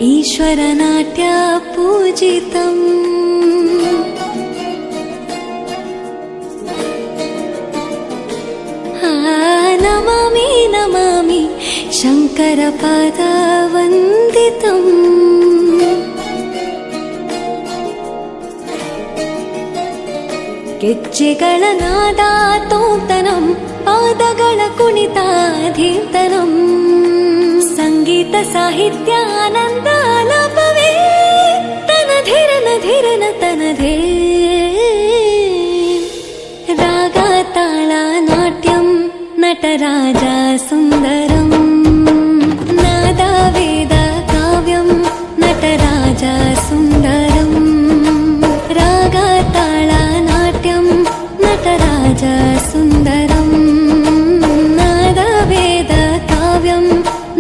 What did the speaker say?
ఈశ్వరనాట్య పూజితం నమామి నమామి శంకర పదవందితం ಗೆಜ್ಜೆಗಳ ನಾದ ತೋಂತನಂ ಪಾದಗಳ ಕುಣಿತಾಧೀರ್ತನಂ ಸಂಗೀತ ಸಾಹಿತ್ಯ ಆನಂದ ಆಲಾಪವೇ ತನಧಿರನ ಧಿರನ ತನಧೇ ರಾಗ ತಾಳ ನಾಟ್ಯಂ ನಟರಾಜ